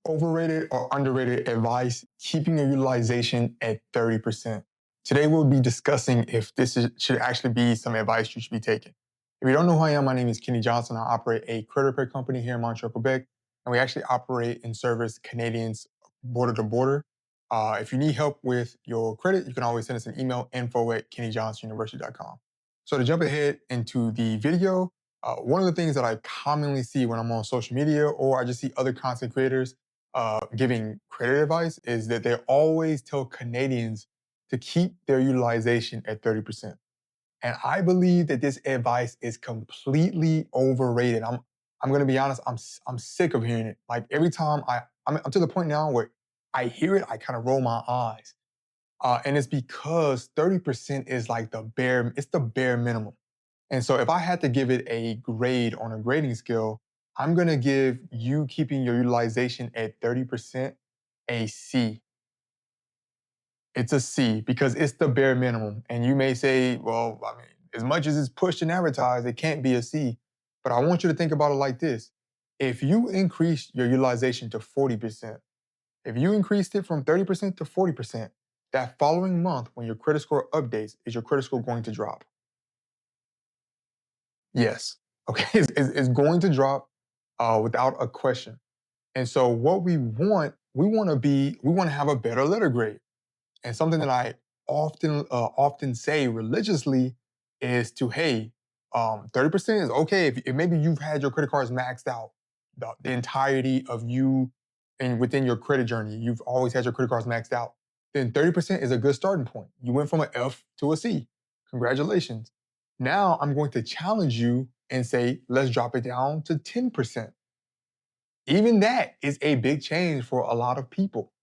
Overrated or underrated advice, keeping your utilization at 30%. Today, we'll be discussing if should actually be some advice you should be taking. If you don't know who I am, my name is Kenny Johnson. I operate a credit repair company here in Montreal, Quebec, and we actually operate and service Canadians border to border. If you need help with your credit, you can always send us an email, info@kennyjohnsonuniversity.com. So to jump ahead into the video, one of the things that I commonly see when I'm on social media or I just see other content creators giving credit advice is that they always tell Canadians to keep their utilization at 30%. And I believe that this advice is completely overrated. I'm going to be honest. I'm sick of hearing it. Like every time I'm to the point now where I hear it, I kind of roll my eyes. And it's because 30% is like it's the bare minimum. And so if I had to give it a grade on a grading scale, I'm going to give you keeping your utilization at 30% a C. It's a C because it's the bare minimum. And you may say, well, I mean, as much as it's pushed and advertised, it can't be a C. But I want you to think about it like this. If you increase your utilization to 40%, if you increased it from 30% to 40%, that following month when your credit score updates, is your credit score going to drop? Yes. Okay. It's going to drop without a question. And so what we want to have a better letter grade. And something that I often say religiously is to, hey, 30% is okay if maybe you've had your credit cards maxed out the entirety of you and within your credit journey, you've always had your credit cards maxed out. Then 30% is a good starting point. You went from an F to a C. Congratulations. Now I'm going to challenge you and say, let's drop it down to 10%. Even that is a big change for a lot of people.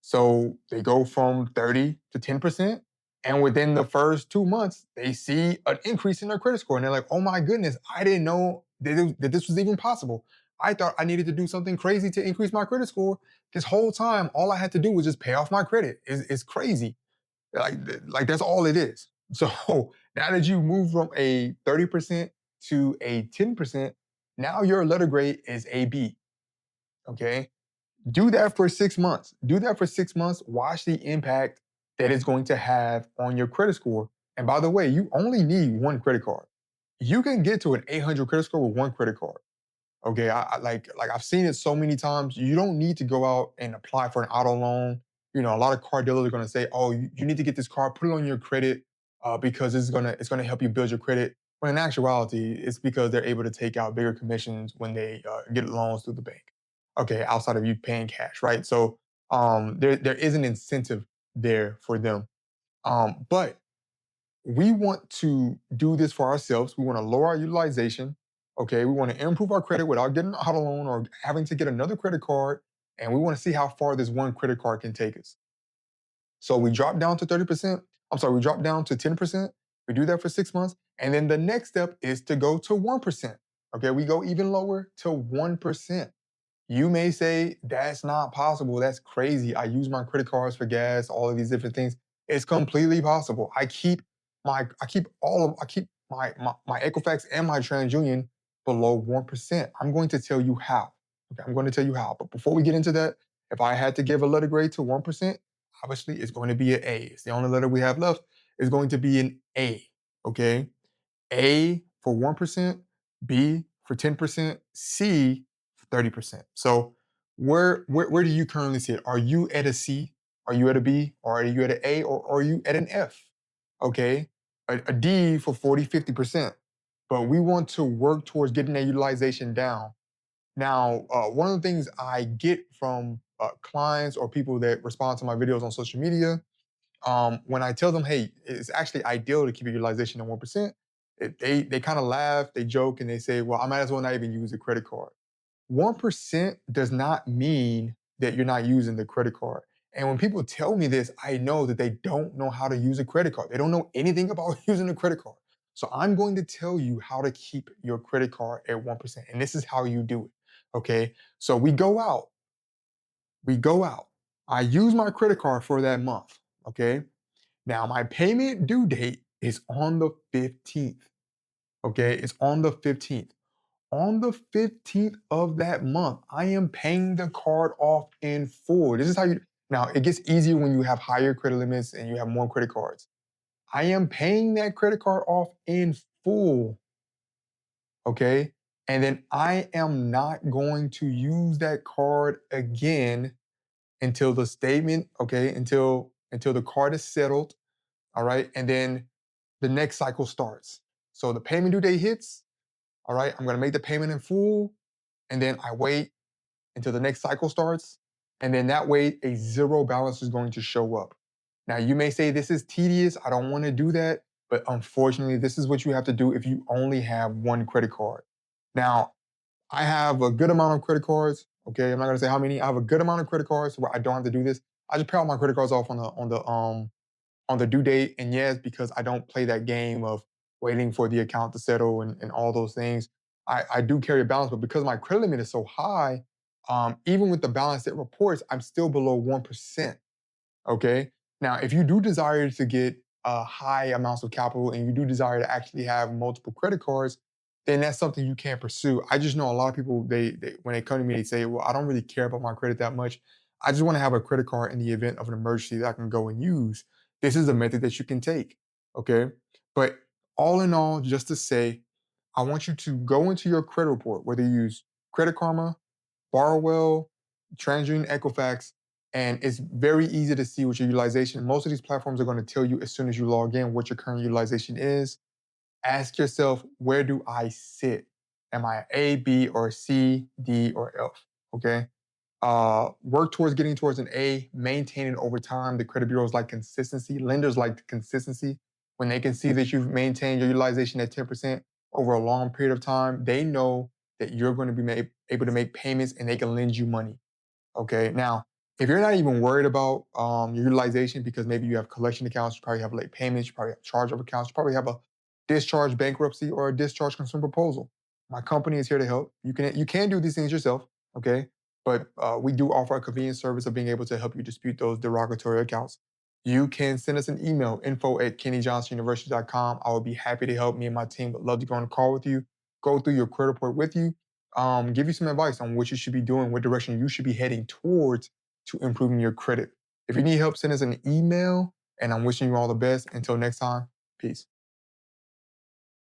So they go from 30 to 10%. And within the first 2 months, they see an increase in their credit score. And they're like, oh my goodness, I didn't know that this was even possible. I thought I needed to do something crazy to increase my credit score. This whole time, all I had to do was just pay off my credit. It's crazy. Like, like that's all it is. So now that you move from a 30% to a 10%, now your letter grade is a B. Okay. Do that for 6 months. Do that for 6 months. Watch the impact that it's going to have on your credit score. And by the way, you only need one credit card. You can get to an 800 credit score with one credit card. Okay, like I've seen it so many times. You don't need to go out and apply for an auto loan. You know, a lot of car dealers are going to say, "Oh, you need to get this car, put it on your credit, because it's gonna help you build your credit." When in actuality, it's because they're able to take out bigger commissions when they get loans through the bank. Okay, outside of you paying cash, right? So there is an incentive there for them. But we want to do this for ourselves. We want to lower our utilization. Okay. We want to improve our credit without getting an auto loan or having to get another credit card. And we want to see how far this one credit card can take us. So we drop down to 30%. I'm sorry, we drop down to 10%. We do that for 6 months. And then the next step is to go to 1%. Okay. We go even lower to 1%. You may say, that's not possible. That's crazy. I use my credit cards for gas, all of these different things. It's completely possible. I keep my Equifax and my TransUnion below 1%. I'm going to tell you how. Okay, I'm going to tell you how. But before we get into that, if I had to give a letter grade to 1%, obviously it's going to be an A. It's the only letter we have left. It's going to be an A. Okay. A for 1%, B for 10%, C for 30%. So where do you currently sit? Are you at a C? Are you at a B? Or are you at an A? Or are you at an F? Okay. A D for 40, 50%. But we want to work towards getting that utilization down. Now, one of the things I get from clients or people that respond to my videos on social media, when I tell them, hey, it's actually ideal to keep your utilization at 1%, they kind of laugh, they joke, and they say, well, I might as well not even use a credit card. 1% does not mean that you're not using the credit card. And when people tell me this, I know that they don't know how to use a credit card. They don't know anything about using a credit card. So I'm going to tell you how to keep your credit card at 1%. And this is how you do it. Okay. So we go out. I use my credit card for that month. Okay. Now my payment due date is on the 15th. Okay. It's on the 15th. On the 15th of that month, I am paying the card off in full. This is how you now it gets easier when you have higher credit limits and you have more credit cards. I am paying that credit card off in full, okay? And then I am not going to use that card again until the statement, okay, until the card is settled, all right? And then the next cycle starts. So the payment due date hits, all right? I'm going to make the payment in full and then I wait until the next cycle starts. And then that way, a zero balance is going to show up. Now, you may say this is tedious. I don't want to do that. But unfortunately, this is what you have to do if you only have one credit card. Now, I have a good amount of credit cards. Okay, I'm not gonna say how many. I have a good amount of credit cards where I don't have to do this. I just pay all my credit cards off on the due date. And yes, because I don't play that game of waiting for the account to settle and all those things. I do carry a balance, but because my credit limit is so high, even with the balance it reports, I'm still below 1%. Okay. Now, if you do desire to get high amounts of capital and you do desire to actually have multiple credit cards, then that's something you can pursue. I just know a lot of people, they when they come to me, they say, well, I don't really care about my credit that much. I just want to have a credit card in the event of an emergency that I can go and use. This is a method that you can take. Okay. But all in all, just to say, I want you to go into your credit report, whether you use Credit Karma, Borrowwell, TransUnion, Equifax, and it's very easy to see what your utilization. Most of these platforms are going to tell you as soon as you log in what your current utilization is. Ask yourself, where do I sit? Am I A, B, or C, D, or F? Okay. Work towards getting towards an A, maintain it over time. The credit bureaus like consistency. Lenders like consistency. When they can see that you've maintained your utilization at 10% over a long period of time, they know that you're going to be able to make payments and they can lend you money. Okay. Now, if you're not even worried about your utilization because maybe you have collection accounts, you probably have late payments, you probably have charge-off accounts, you probably have a discharge bankruptcy or a discharge consumer proposal. My company is here to help. You can do these things yourself, okay? But we do offer a convenient service of being able to help you dispute those derogatory accounts. You can send us an email, info@kennyjohnsonuniversity.com. I would be happy to help. Me and my team would love to go on a call with you, go through your credit report with you, give you some advice on what you should be doing, what direction you should be heading towards to improving your credit. If you need help, send us an email, and I'm wishing you all the best. Until next time, peace.